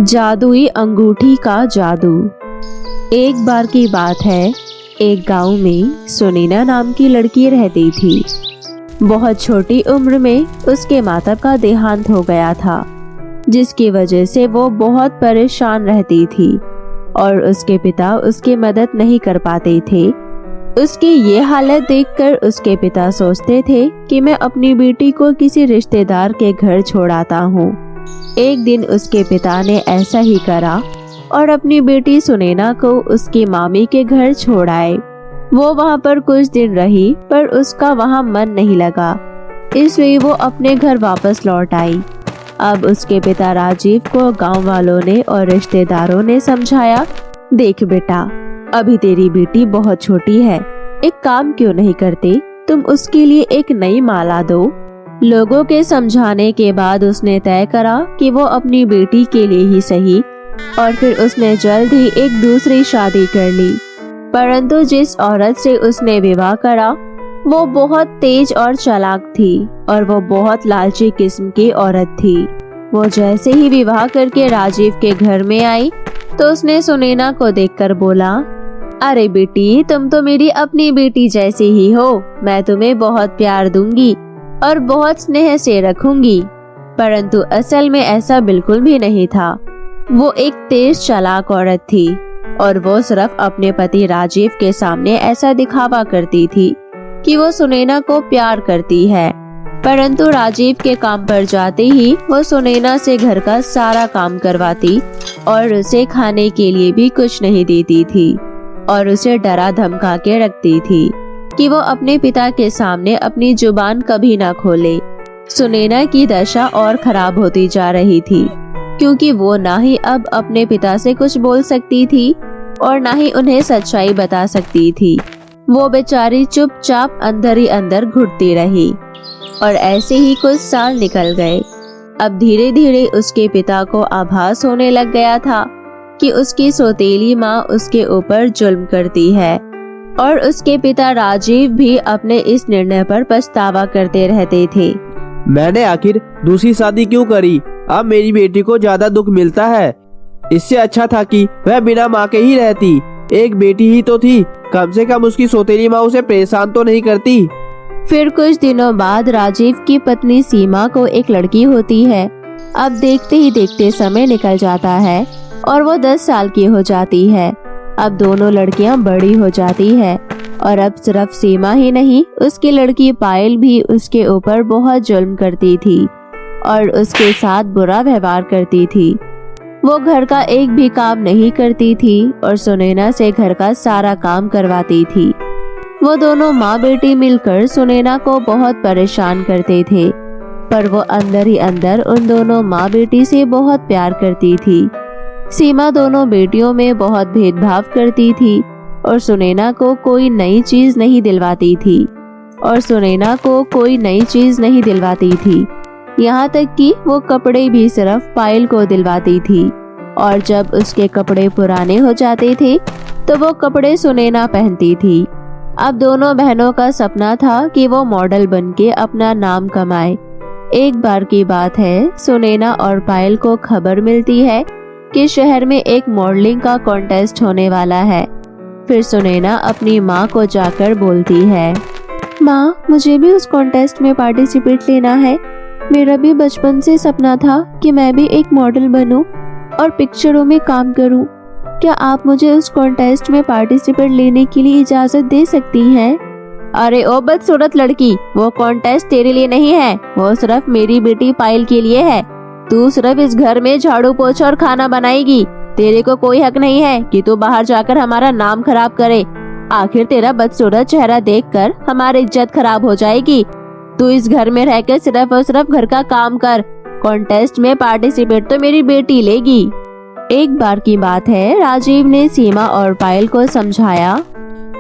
जादुई अंगूठी का जादू। एक बार की बात है, एक गांव में सुनैना नाम की लड़की रहती थी। बहुत छोटी उम्र में उसके माता का देहांत हो गया था, जिसकी वजह से वो बहुत परेशान रहती थी और उसके पिता उसकी मदद नहीं कर पाते थे। उसकी ये हालत देखकर उसके पिता सोचते थे कि मैं अपनी बेटी को किसी रिश्तेदार के घर छोड़ाता हूँ। एक दिन उसके पिता ने ऐसा ही करा और अपनी बेटी सुनैना को उसकी मामी के घर छोड़ आए। वो वहाँ पर कुछ दिन रही, पर उसका वहाँ मन नहीं लगा, इसलिए वो अपने घर वापस लौट आई। अब उसके पिता राजीव को गांव वालों ने और रिश्तेदारों ने समझाया, देख बेटा, अभी तेरी बेटी बहुत छोटी है, एक काम क्यों नहीं करते, तुम उसके लिए एक नई माला दो। लोगों के समझाने के बाद उसने तय करा कि वो अपनी बेटी के लिए ही सही, और फिर उसने जल्द ही एक दूसरी शादी कर ली। परंतु जिस औरत से उसने विवाह करा वो बहुत तेज और चालाक थी और वो बहुत लालची किस्म की औरत थी। वो जैसे ही विवाह करके राजीव के घर में आई तो उसने सुनैना को देखकर बोला, अरे बेटी, तुम तो मेरी अपनी बेटी जैसी ही हो, मैं तुम्हें बहुत प्यार दूंगी और बहुत स्नेह से रखूंगी। परंतु असल में ऐसा बिल्कुल भी नहीं था। वो एक तेज चालाक औरत थी और वो सिर्फ अपने पति राजीव के सामने ऐसा दिखावा करती थी कि वो सुनैना को प्यार करती है। परंतु राजीव के काम पर जाते ही वो सुनैना से घर का सारा काम करवाती और उसे खाने के लिए भी कुछ नहीं देती थी और उसे डरा धमका के रखती थी कि वो अपने पिता के सामने अपनी जुबान कभी ना खोले। सुनैना की दशा और खराब होती जा रही थी, क्योंकि वो ना ही अब अपने पिता से कुछ बोल सकती थी और ना ही उन्हें सच्चाई बता सकती थी। वो बेचारी चुपचाप अंदर ही अंदर घुटती रही और ऐसे ही कुछ साल निकल गए। अब धीरे धीरे उसके पिता को आभास होने लग गया था कि उसकी सौतेली माँ उसके ऊपर जुल्म करती है, और उसके पिता राजीव भी अपने इस निर्णय पर पछतावा करते रहते थे। मैंने आखिर दूसरी शादी क्यों करी? अब मेरी बेटी को ज्यादा दुख मिलता है। इससे अच्छा था कि वह बिना माँ के ही रहती। एक बेटी ही तो थी, कम से कम उसकी सौतेली माँ उसे परेशान तो नहीं करती। फिर कुछ दिनों बाद राजीव की पत्नी सीमा को एक लड़की होती है। अब देखते ही देखते समय निकल जाता है और वो 10 साल की हो जाती है। अब दोनों लड़कियां बड़ी हो जाती है और अब सिर्फ सीमा ही नहीं, उसकी लड़की पायल भी उसके ऊपर बहुत जुल्म करती थी और उसके साथ बुरा व्यवहार करती थी। वो घर का एक भी काम नहीं करती थी और सुनैना से घर का सारा काम करवाती थी। वो दोनों माँ बेटी मिलकर सुनैना को बहुत परेशान करते थे, पर वो अंदर ही अंदर उन दोनों माँ बेटी से बहुत प्यार करती थी। सीमा दोनों बेटियों में बहुत भेदभाव करती थी और सुनैना को कोई नई चीज नहीं दिलवाती थी यहाँ तक कि वो कपड़े भी सिर्फ पायल को दिलवाती थी, और जब उसके कपड़े पुराने हो जाते थे तो वो कपड़े सुनैना पहनती थी। अब दोनों बहनों का सपना था कि वो मॉडल बनके अपना नाम कमाए। एक बार की बात है, सुनैना और पायल को खबर मिलती है कि शहर में एक मॉडलिंग का कॉन्टेस्ट होने वाला है। फिर सुनैना अपनी माँ को जाकर बोलती है, माँ, मुझे भी उस कॉन्टेस्ट में पार्टिसिपेट लेना है। मेरा भी बचपन से सपना था कि मैं भी एक मॉडल बनूं और पिक्चरों में काम करूं। क्या आप मुझे उस कॉन्टेस्ट में पार्टिसिपेट लेने के लिए इजाजत दे सकती हैं? अरे ओ बदसूरत लड़की, वो कॉन्टेस्ट तेरे लिए नहीं है, वो सिर्फ मेरी बेटी पायल के लिए है। तू सिर्फ इस घर में झाड़ू पोछा और खाना बनाएगी। तेरे को कोई हक नहीं है कि तू बाहर जाकर हमारा नाम खराब करे। आखिर तेरा बदसूरत चेहरा देखकर हमारी इज्जत खराब हो जाएगी। तू इस घर में रहकर सिर्फ और सिर्फ घर का काम कर। कॉन्टेस्ट में पार्टिसिपेट तो मेरी बेटी लेगी। एक बार की बात है, राजीव ने सीमा और पायल को समझाया,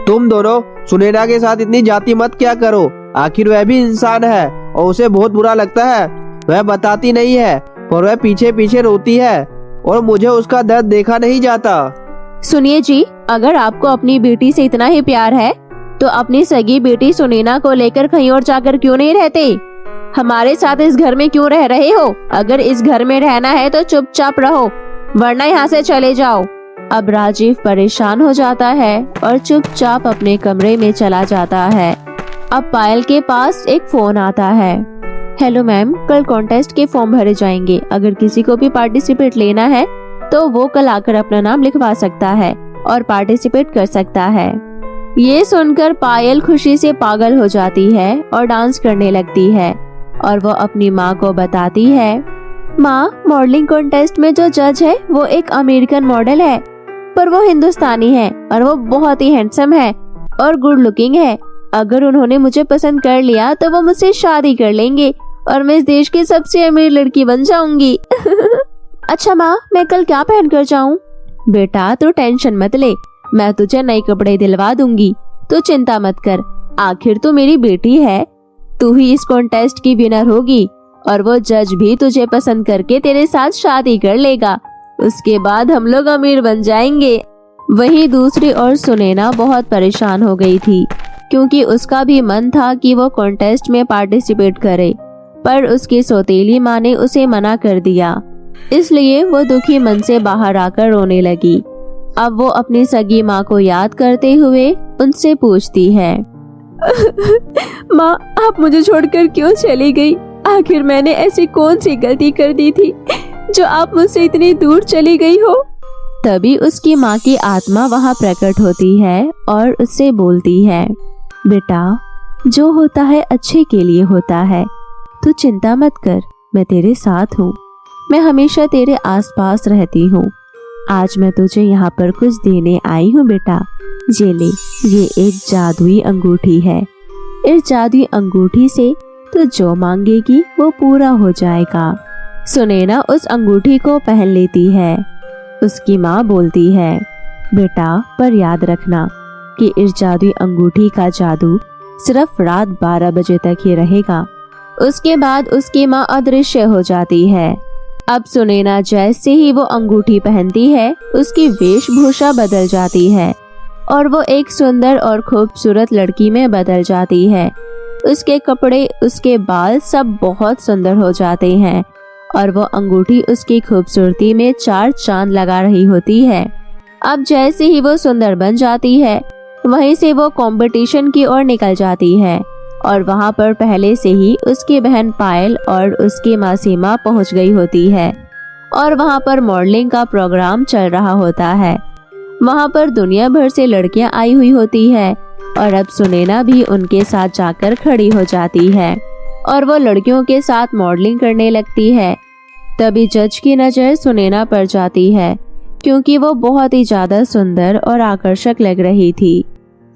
तुम दोनों सुनैना के साथ इतनी जाति मत क्या करो। आखिर वह भी इंसान है और उसे बहुत बुरा लगता है। वह बताती नहीं है पर वह पीछे पीछे रोती है और मुझे उसका दर्द देखा नहीं जाता। सुनिए जी, अगर आपको अपनी बेटी से इतना ही प्यार है तो अपनी सगी बेटी सुनैना को लेकर कहीं और जाकर क्यों नहीं रहते? हमारे साथ इस घर में क्यों रह रहे हो? अगर इस घर में रहना है तो चुपचाप रहो, वरना यहाँ से चले जाओ। अब राजीव परेशान हो जाता है और चुपचाप अपने कमरे में चला जाता है। अब पायल के पास एक फोन आता है। हेलो मैम, कल कॉन्टेस्ट के फॉर्म भरे जाएंगे। अगर किसी को भी पार्टिसिपेट लेना है तो वो कल आकर अपना नाम लिखवा सकता है और पार्टिसिपेट कर सकता है। ये सुनकर पायल खुशी से पागल हो जाती है और डांस करने लगती है और वो अपनी माँ को बताती है, माँ, मॉडलिंग कॉन्टेस्ट में जो जज है वो एक अमेरिकन मॉडल है, पर वो हिंदुस्तानी है और वो बहुत ही हैंडसम है और गुड लुकिंग है। अगर उन्होंने मुझे पसंद कर लिया तो वो मुझसे शादी कर लेंगे और मैं इस देश की सबसे अमीर लड़की बन जाऊंगी। अच्छा माँ, मैं कल क्या पहन कर जाऊँ? बेटा तू टेंशन मत ले, मैं तुझे नए कपड़े दिलवा दूंगी, तू चिंता मत कर। आखिर तू मेरी बेटी है, तू ही इस कॉन्टेस्ट की विनर होगी और वो जज भी तुझे पसंद करके तेरे साथ शादी कर लेगा। उसके बाद हम लोग अमीर बन जाएंगे। वहीं दूसरी ओर सुनैना बहुत परेशान हो गई थी, क्योंकि उसका भी मन था कि वो कॉन्टेस्ट में पार्टिसिपेट करे, पर उसकी सौतेली माँ ने उसे मना कर दिया। इसलिए वो दुखी मन से बाहर आकर रोने लगी। अब वो अपनी सगी माँ को याद करते हुए उनसे पूछती है, माँ, आप मुझे छोड़कर क्यों चली गई? आखिर मैंने ऐसी कौन सी गलती कर दी थी जो आप मुझसे इतनी दूर चली गई हो? तभी उसकी माँ की आत्मा वहाँ प्रकट होती है और उससे बोलती है, बेटा, जो होता है अच्छे के लिए होता है, तू चिंता मत कर, मैं तेरे साथ हूँ, मैं हमेशा तेरे आसपास रहती हूँ। आज मैं तुझे यहाँ पर कुछ देने आई हूँ बेटा, ये ले, ये एक जादुई अंगूठी है। इस जादुई अंगूठी से तू जो मांगेगी वो पूरा हो जाएगा। सुनैना उस अंगूठी को पहन लेती है। उसकी माँ बोलती है, बेटा, पर याद रखना कि इस जादुई अंगूठी का जादू सिर्फ रात 12 बजे तक ही रहेगा। उसके बाद उसकी माँ अदृश्य हो जाती है। अब सुनैना जैसे ही वो अंगूठी पहनती है, उसकी वेशभूषा बदल जाती है और वो एक सुंदर और खूबसूरत लड़की में बदल जाती है। उसके कपड़े, उसके बाल सब बहुत सुंदर हो जाते हैं और वो अंगूठी उसकी खूबसूरती में 4 चांद लगा रही होती है। अब जैसे ही वो सुंदर बन जाती है, वहीं से वो कंपटीशन की ओर निकल जाती है और वहाँ पर पहले से ही उसकी बहन पायल और उसकी माँ सीमा पहुँच गई होती है और वहाँ पर मॉडलिंग का प्रोग्राम चल रहा होता है। वहाँ पर दुनिया भर से लड़कियाँ आई हुई होती है और अब सुनैना भी उनके साथ जाकर खड़ी हो जाती है और वो लड़कियों के साथ मॉडलिंग करने लगती है। तभी जज की नज़र सुनैना पर जाती है, क्योंकि वो बहुत ही ज्यादा सुंदर और आकर्षक लग रही थी।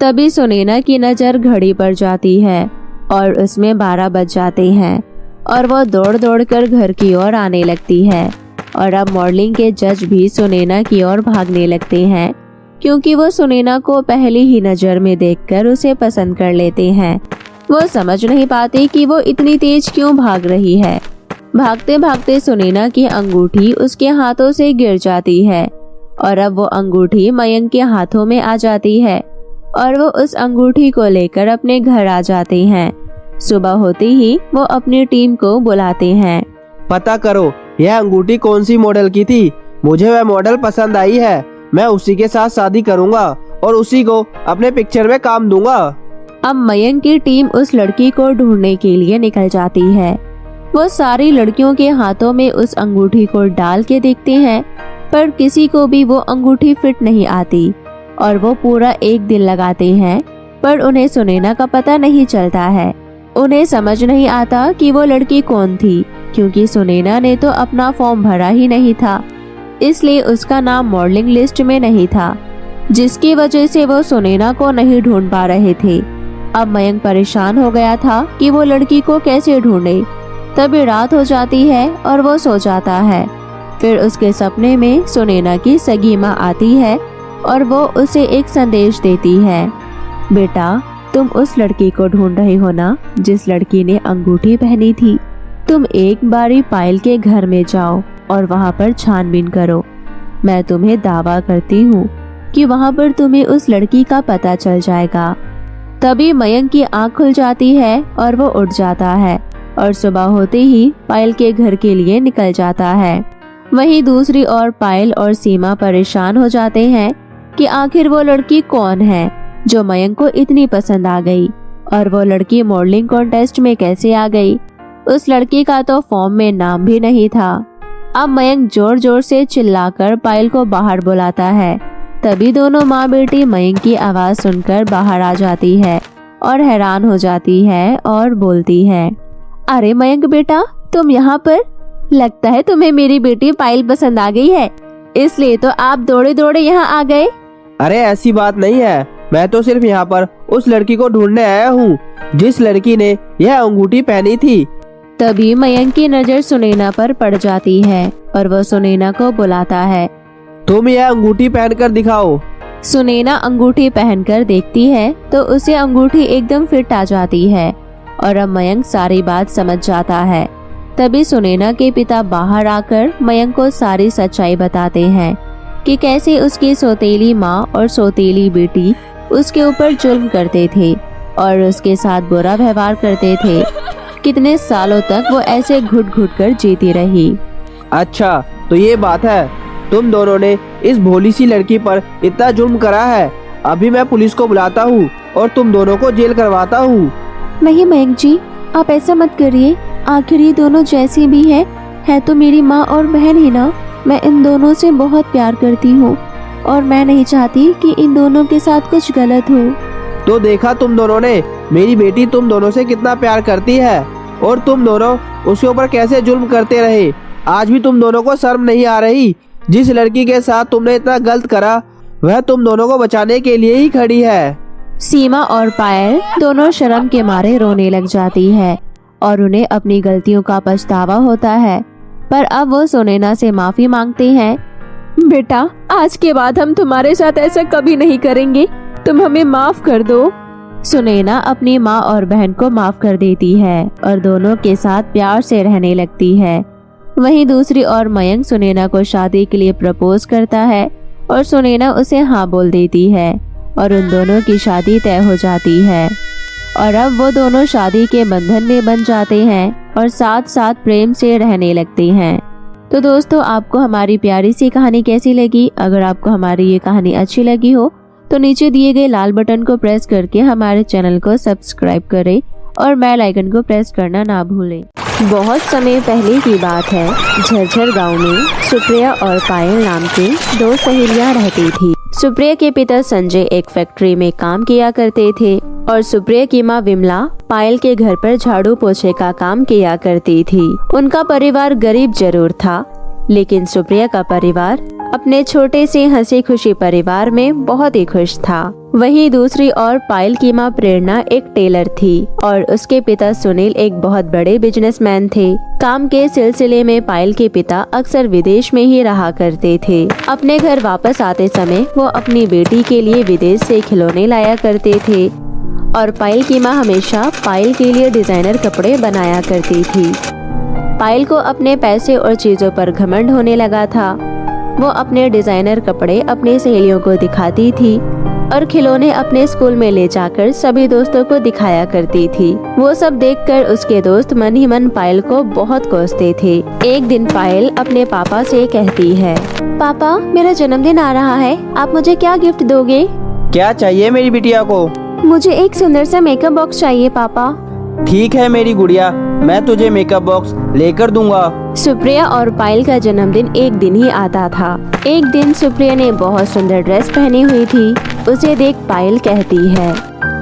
तभी सुनैना की नज़र घड़ी पर जाती है और उसमें 12 बज जाते हैं और वो दौड़ दौड़ कर घर की ओर आने लगती है। और अब मॉडलिंग के जज भी सुनैना की ओर भागने लगते हैं, क्योंकि वो सुनैना को पहली ही नज़र में देखकर उसे पसंद कर लेते हैं। वो समझ नहीं पाते कि वो इतनी तेज क्यों भाग रही है। भागते भागते सुनैना की अंगूठी उसके हाथों से गिर जाती है और अब वो अंगूठी मयंक के हाथों में आ जाती है और वो उस अंगूठी को लेकर अपने घर आ जाते हैं। सुबह होते ही वो अपनी टीम को बुलाते हैं। पता करो यह अंगूठी कौन सी मॉडल की थी, मुझे वह मॉडल पसंद आई है। मैं उसी के साथ शादी करूंगा और उसी को अपने पिक्चर में काम दूंगा। अब मयंक की टीम उस लड़की को ढूंढने के लिए निकल जाती है। वो सारी लड़कियों के हाथों में उस अंगूठी को डाल के देखते हैं, पर किसी को भी वो अंगूठी फिट नहीं आती और वो पूरा 1 दिन लगाते हैं, पर उन्हें सुनैना का पता नहीं चलता है। उन्हें समझ नहीं आता कि वो लड़की कौन थी, क्योंकि सुनैना ने तो अपना फॉर्म भरा ही नहीं था, इसलिए उसका नाम मॉडलिंग लिस्ट में नहीं था, जिसकी वजह से वो सुनैना को नहीं ढूंढ पा रहे थे। अब मयंक परेशान हो गया था कि वो लड़की को कैसे ढूंढे। तभी रात हो जाती है और वो सो जाता है। फिर उसके सपने में सुनैना की सगी माँ आती है और वो उसे एक संदेश देती है, बेटा, तुम उस लड़की को ढूंढ रहे हो ना, जिस लड़की ने अंगूठी पहनी थी। तुम एक बारी पायल के घर में जाओ और वहाँ पर छानबीन करो। मैं तुम्हें दावा करती हूँ कि वहाँ पर तुम्हें उस लड़की का पता चल जाएगा। तभी मयंक की आँख खुल जाती है और वो उठ जाता है और सुबह होते ही पायल के घर के लिए निकल जाता है। वहीं दूसरी ओर पायल और सीमा परेशान हो जाते हैं कि आखिर वो लड़की कौन है जो मयंक को इतनी पसंद आ गई, और वो लड़की मॉडलिंग कॉन्टेस्ट में कैसे आ गई। उस लड़की का तो फॉर्म में नाम भी नहीं था। अब मयंक जोर जोर से चिल्लाकर पायल को बाहर बुलाता है। तभी दोनों माँ बेटी मयंक की आवाज सुनकर बाहर आ जाती है और हैरान हो जाती है और बोलती है, अरे मयंक बेटा, तुम यहाँ पर? लगता है तुम्हें मेरी बेटी पायल पसंद आ गई है, इसलिए तो आप दौड़े दौड़े यहाँ आ गए। अरे ऐसी बात नहीं है, मैं तो सिर्फ यहाँ पर उस लड़की को ढूंढने आया हूँ जिस लड़की ने यह अंगूठी पहनी थी। तभी मयंक की नजर सुनैना पर पड़ जाती है और वो सुनैना को बुलाता है। तुम यह अंगूठी पहनकर दिखाओ। सुनैना अंगूठी पहनकर देखती है तो उसे अंगूठी एकदम फिट आ जाती है और अब मयंक सारी बात समझ जाता है। तभी सुनैना के पिता बाहर आकर मयंक को सारी सच्चाई बताते हैं कि कैसे उसकी सौतेली माँ और सौतेली बेटी उसके ऊपर जुल्म करते थे और उसके साथ बुरा व्यवहार करते थे। कितने सालों तक वो ऐसे घुट घुट कर जीती रही। अच्छा, तो ये बात है, तुम दोनों ने इस भोली सी लड़की पर इतना जुल्म करा है। अभी मैं पुलिस को बुलाता हूँ और तुम दोनों को जेल करवाता हूँ। नहीं मयंक जी, आप ऐसा मत करिए। आखिर ये दोनों जैसी भी है तो मेरी माँ और बहन ही ना। मैं इन दोनों से बहुत प्यार करती हूँ और मैं नहीं चाहती कि इन दोनों के साथ कुछ गलत हो। तो देखा तुम दोनों ने, मेरी बेटी तुम दोनों से कितना प्यार करती है और तुम दोनों उसके ऊपर कैसे जुल्म करते रहे। आज भी तुम दोनों को शर्म नहीं आ रही? जिस लड़की के साथ तुमने इतना गलत करा वह तुम दोनों को बचाने के लिए ही खड़ी है। सीमा और पायल दोनों शर्म के मारे रोने लग जाती है और उन्हें अपनी गलतियों का पछतावा होता है। पर अब वो सुनैना से माफी मांगती हैं। बेटा, आज के बाद हम तुम्हारे साथ ऐसा कभी नहीं करेंगे, तुम हमें माफ कर दो। सुनैना अपनी माँ और बहन को माफ कर देती है और दोनों के साथ प्यार से रहने लगती है। वहीं दूसरी ओर मयंक सुनैना को शादी के लिए प्रपोज करता है और सुनैना उसे हाँ बोल देती है और उन दोनों की शादी तय हो जाती है। और अब वो दोनों शादी के बंधन में बन जाते हैं और साथ साथ प्रेम से रहने लगते हैं। तो दोस्तों, आपको हमारी प्यारी सी कहानी कैसी लगी? अगर आपको हमारी ये कहानी अच्छी लगी हो तो नीचे दिए गए लाल बटन को प्रेस करके हमारे चैनल को सब्सक्राइब करें और बेल आइकन को प्रेस करना ना भूलें। बहुत समय पहले की बात है, झरझर गांव में सुप्रिया और पायल नाम की दो सहेलियां रहती थी। सुप्रिया के पिता संजय एक फैक्ट्री में काम किया करते थे और सुप्रिया की माँ विमला पायल के घर पर झाड़ू पोछे का काम किया करती थी। उनका परिवार गरीब जरूर था, लेकिन सुप्रिया का परिवार अपने छोटे से हंसी खुशी परिवार में बहुत ही खुश था। वहीं दूसरी ओर पायल की माँ प्रेरणा एक टेलर थी और उसके पिता सुनील एक बहुत बड़े बिजनेसमैन थे। काम के सिलसिले में पायल के पिता अक्सर विदेश में ही रहा करते थे। अपने घर वापस आते समय वो अपनी बेटी के लिए विदेश से खिलौने लाया करते थे और पायल की माँ हमेशा पायल के लिए डिजाइनर कपड़े बनाया करती थी। पायल को अपने पैसे और चीजों पर घमंड होने लगा था। वो अपने डिजाइनर कपड़े अपनी सहेलियों को दिखाती थी और खिलौने अपने स्कूल में ले जाकर सभी दोस्तों को दिखाया करती थी। वो सब देखकर उसके दोस्त मन ही मन पायल को बहुत कोसते थे। एक दिन पायल अपने पापा से कहती है, पापा, मेरा जन्मदिन आ रहा है, आप मुझे क्या गिफ्ट दोगे? क्या चाहिए मेरी बिटिया को? मुझे एक सुंदर सा मेकअप बॉक्स चाहिए पापा। ठीक है मेरी गुड़िया, मैं तुझे मेकअप बॉक्स लेकर दूंगा। सुप्रिया और पायल का जन्मदिन एक दिन ही आता था। एक दिन सुप्रिया ने बहुत सुंदर ड्रेस पहनी हुई थी। उसे देख पायल कहती है,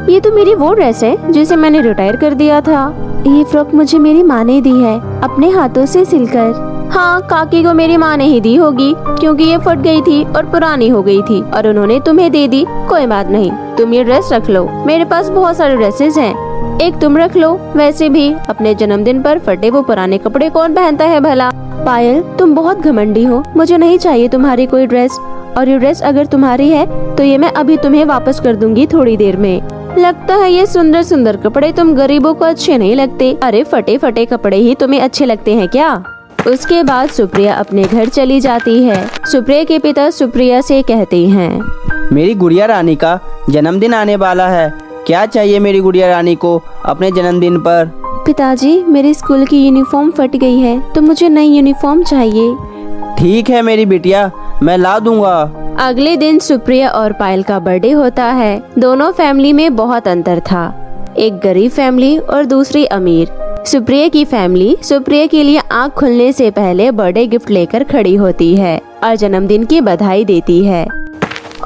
ये तो मेरी वो ड्रेस है जिसे मैंने रिटायर कर दिया था। ये फ्रॉक मुझे मेरी माँ ने दी है अपने हाथों से सिलकर। हाँ, काकी को मेरी माँ ने ही दी होगी क्योंकि ये फट गई थी और पुरानी हो गई थी और उन्होंने तुम्हें दे दी। कोई बात नहीं, तुम ये ड्रेस रख लो, मेरे पास बहुत सारे ड्रेसेस हैं, एक तुम रख लो। वैसे भी अपने जन्मदिन पर फटे वो पुराने कपड़े कौन पहनता है भला? पायल, तुम बहुत घमंडी हो, मुझे नहीं चाहिए तुम्हारी कोई ड्रेस, और ये ड्रेस अगर तुम्हारी है तो ये मैं अभी तुम्हें वापस कर दूंगी थोड़ी देर में। लगता है ये सुंदर सुंदर कपड़े तुम गरीबों को अच्छे नहीं लगते। अरे फटे फटे कपड़े ही तुम्हें अच्छे लगते हैं क्या? उसके बाद सुप्रिया अपने घर चली जाती है। सुप्रिया के पिता सुप्रिया से कहते हैं, मेरी गुड़िया रानी का जन्मदिन आने वाला है, क्या चाहिए मेरी गुड़िया रानी को अपने जन्मदिन पर? पिताजी, मेरे स्कूल की यूनिफॉर्म फट गई है तो मुझे नई यूनिफॉर्म चाहिए। ठीक है मेरी बिटिया, मैं ला दूंगा। अगले दिन सुप्रिया और पायल का बर्थडे होता है। दोनों फैमिली में बहुत अंतर था, एक गरीब फैमिली और दूसरी अमीर। सुप्रिया की फैमिली सुप्रिया के लिए आँख खुलने से पहले बर्थडे गिफ्ट लेकर खड़ी होती है और जन्मदिन की बधाई देती है।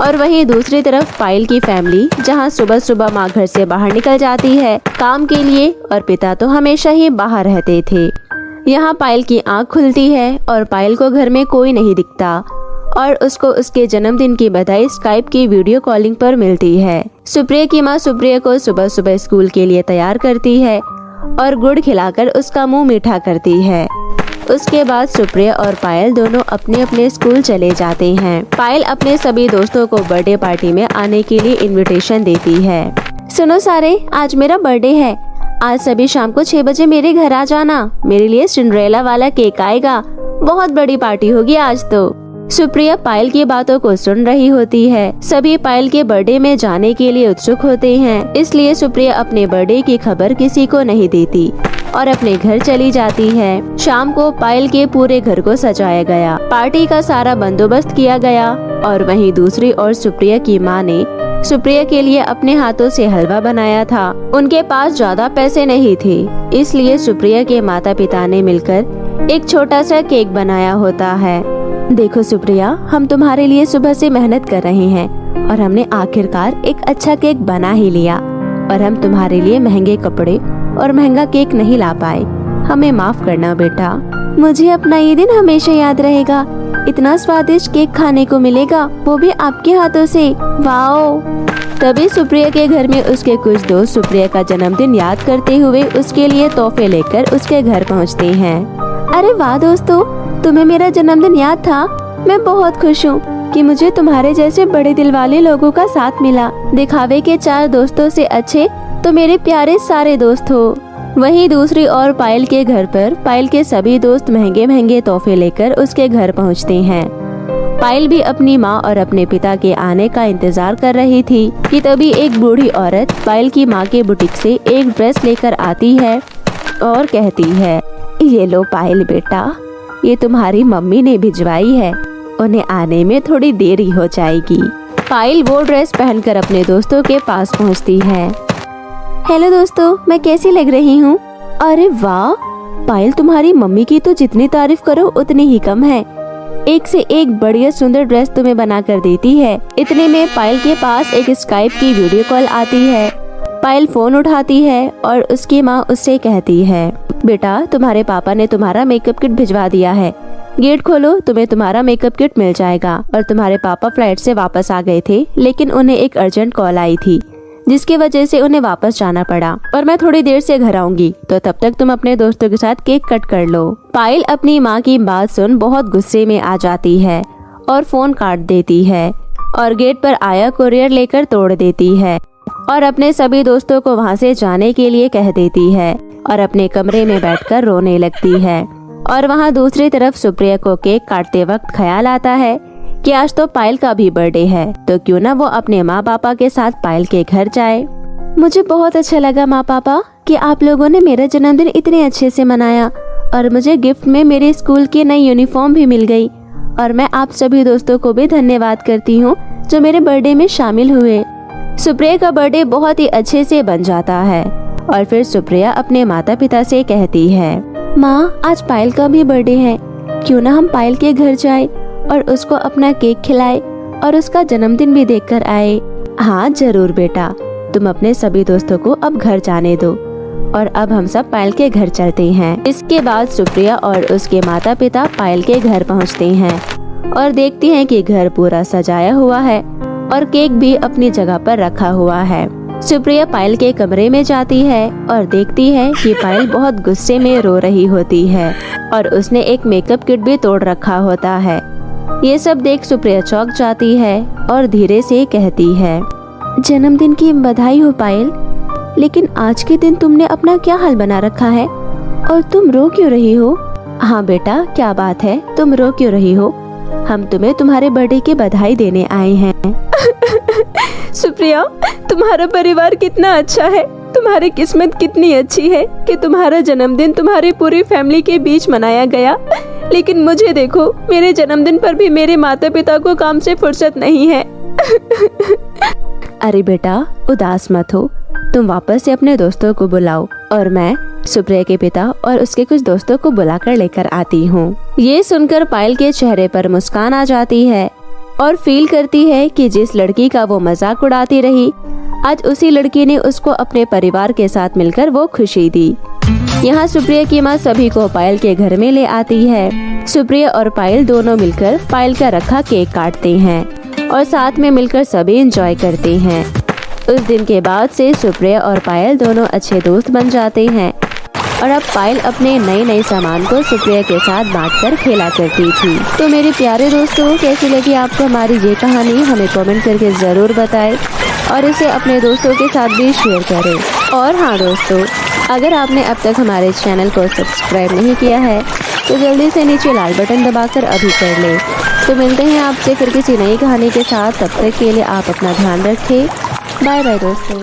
और वहीं दूसरी तरफ पायल की फैमिली, जहां सुबह सुबह माँ घर से बाहर निकल जाती है काम के लिए और पिता तो हमेशा ही बाहर रहते थे। यहाँ पायल की आँख खुलती है और पायल को घर में कोई नहीं दिखता और उसको उसके जन्मदिन की बधाई स्काइप की वीडियो कॉलिंग पर मिलती है। सुप्रिया की माँ सुप्रिया को सुबह सुबह स्कूल के लिए तैयार करती है और गुड़ खिलाकर उसका मुंह मीठा करती है। उसके बाद सुप्रिया और पायल दोनों अपने अपने स्कूल चले जाते हैं। पायल अपने सभी दोस्तों को बर्थडे पार्टी में आने के लिए इनविटेशन देती है। सुनो सारे, आज मेरा बर्थडे है, आज सभी शाम को 6 बजे मेरे घर आ जाना। मेरे लिए सिंड्रेला वाला केक आएगा, बहुत बड़ी पार्टी होगी आज तो। सुप्रिया पायल की बातों को सुन रही होती है। सभी पायल के बर्थडे में जाने के लिए उत्सुक होते हैं, इसलिए सुप्रिया अपने बर्थडे की खबर किसी को नहीं देती और अपने घर चली जाती है। शाम को पायल के पूरे घर को सजाया गया, पार्टी का सारा बंदोबस्त किया गया और वहीं दूसरी ओर सुप्रिया की माँ ने सुप्रिया के लिए अपने हाथों से हलवा बनाया था। उनके पास ज्यादा पैसे नहीं थे, इसलिए सुप्रिया के माता पिता ने मिलकर एक छोटा सा केक बनाया होता है। देखो सुप्रिया, हम तुम्हारे लिए सुबह से मेहनत कर रहे हैं और हमने आखिरकार एक अच्छा केक बना ही लिया और हम तुम्हारे लिए महंगे कपड़े और महंगा केक नहीं ला पाए, हमें माफ करना बेटा। मुझे अपना ये दिन हमेशा याद रहेगा, इतना स्वादिष्ट केक खाने को मिलेगा, वो भी आपके हाथों से। वाओ। तभी सुप्रिया के घर में उसके कुछ दोस्त सुप्रिया का जन्मदिन याद करते हुए उसके लिए तोहफे लेकर उसके घर पहुंचते हैं। अरे वाह दोस्तों, तुम्हें मेरा जन्मदिन याद था। मैं बहुत खुश हूँ कि मुझे तुम्हारे जैसे बड़े दिल वाले लोगों का साथ मिला। दिखावे के 4 दोस्तों से अच्छे तो मेरे प्यारे सारे दोस्त हो। वहीं दूसरी ओर पायल के घर पर पायल के सभी दोस्त महंगे महंगे तोहफे लेकर उसके घर पहुँचते हैं। पायल भी अपनी माँ और अपने पिता के आने का इंतजार कर रही थी कि तभी एक बूढ़ी औरत पायल की माँ के बुटीक से एक ड्रेस लेकर आती है और कहती है, ये लो पायल बेटा, ये तुम्हारी मम्मी ने भिजवाई है, उन्हें आने में थोड़ी देरी हो जाएगी। पायल वो ड्रेस पहनकर अपने दोस्तों के पास पहुंचती है। हेलो दोस्तों, मैं कैसी लग रही हूँ? अरे वाह पायल, तुम्हारी मम्मी की तो जितनी तारीफ करो उतनी ही कम है, एक से एक बढ़िया सुंदर ड्रेस तुम्हें बना कर देती है। इतने में पायल के पास एक स्काइप की वीडियो कॉल आती है। पायल फोन उठाती है और उसकी माँ उससे कहती है, बेटा तुम्हारे पापा ने तुम्हारा मेकअप किट भिजवा दिया है, गेट खोलो, तुम्हें तुम्हारा मेकअप किट मिल जाएगा। और तुम्हारे पापा फ्लाइट से वापस आ गए थे, लेकिन उन्हें एक अर्जेंट कॉल आई थी जिसकी वजह से उन्हें वापस जाना पड़ा और मैं थोड़ी देर से घर आऊंगी, तो तब तक तुम अपने दोस्तों के साथ केक कट कर लो। पायल अपनी माँ की बात सुन बहुत गुस्से में आ जाती है और फोन काट देती है और गेट पर आया कुरियर लेकर तोड़ देती है और अपने सभी दोस्तों को वहाँ से जाने के लिए कह देती है और अपने कमरे में बैठकर रोने लगती है। और वहाँ दूसरी तरफ सुप्रिया को केक काटते वक्त ख्याल आता है कि आज तो पायल का भी बर्थडे है, तो क्यों ना वो अपने माँ पापा के साथ पायल के घर जाए। मुझे बहुत अच्छा लगा माँ पापा कि आप लोगों ने मेरा जन्मदिन इतने अच्छे से मनाया और मुझे गिफ्ट में मेरे स्कूल की नई यूनिफॉर्म भी मिल गई। और मैं आप सभी दोस्तों को भी धन्यवाद करती हूँ जो मेरे बर्थडे में शामिल हुए। सुप्रिया का बर्थडे बहुत ही अच्छे से बन जाता है और फिर सुप्रिया अपने माता पिता से कहती है, माँ आज पायल का भी बर्थडे है, क्यों ना हम पायल के घर जाए और उसको अपना केक खिलाए और उसका जन्मदिन भी देखकर आए। हाँ जरूर बेटा, तुम अपने सभी दोस्तों को अब घर जाने दो और अब हम सब पायल के घर चलते हैं। इसके बाद सुप्रिया और उसके माता पिता पायल के घर पहुँचते हैं और देखती हैं कि घर पूरा सजाया हुआ है और केक भी अपनी जगह पर रखा हुआ है। सुप्रिया पायल के कमरे में जाती है और देखती है कि पायल बहुत गुस्से में रो रही होती है और उसने एक मेकअप किट भी तोड़ रखा होता है। ये सब देख सुप्रिया चौंक जाती है और धीरे से कहती है, जन्मदिन की बधाई हो पायल, लेकिन आज के दिन तुमने अपना क्या हाल बना रखा है और तुम रो क्यों रही हो? हाँ बेटा क्या बात है, तुम रो क्यों रही हो? हम तुम्हें तुम्हारे बर्थडे की बधाई देने आए हैं। सुप्रिया तुम्हारा परिवार कितना अच्छा है, तुम्हारी किस्मत कितनी अच्छी है कि तुम्हारा जन्मदिन तुम्हारी पूरी फैमिली के बीच मनाया गया। लेकिन मुझे देखो, मेरे जन्मदिन पर भी मेरे माता पिता को काम से फुर्सत नहीं है। अरे बेटा, उदास मत हो, तुम वापस से अपने दोस्तों को बुलाओ और मैं सुप्रिया के पिता और उसके कुछ दोस्तों को बुलाकर लेकर आती हूँ। ये सुनकर पायल के चेहरे पर मुस्कान आ जाती है और फील करती है कि जिस लड़की का वो मजाक उड़ाती रही, आज उसी लड़की ने उसको अपने परिवार के साथ मिलकर वो खुशी दी। यहाँ सुप्रिया की माँ सभी को पायल के घर में ले आती है। सुप्रिया और पायल दोनों मिलकर पायल का रखा केक काटते हैं और साथ में मिलकर सभी एंजॉय करते हैं। उस दिन के बाद से सुप्रिया और पायल दोनों अच्छे दोस्त बन जाते हैं और अब पायल अपने नए नए सामान को सुप्रिया के साथ बांटकर खेला करती थी। तो मेरे प्यारे दोस्तों, कैसी लगी आपको हमारी ये कहानी, हमें कमेंट करके ज़रूर बताएं और इसे अपने दोस्तों के साथ भी शेयर करें। और हाँ दोस्तों, अगर आपने अब तक हमारे चैनल को सब्सक्राइब नहीं किया है तो जल्दी से नीचे लाल बटन दबाकर अभी कर लें। तो मिलते हैं आपसे फिर किसी नई कहानी के साथ, तब तक के लिए आप अपना ध्यान रखें। बाय बाय दोस्तों।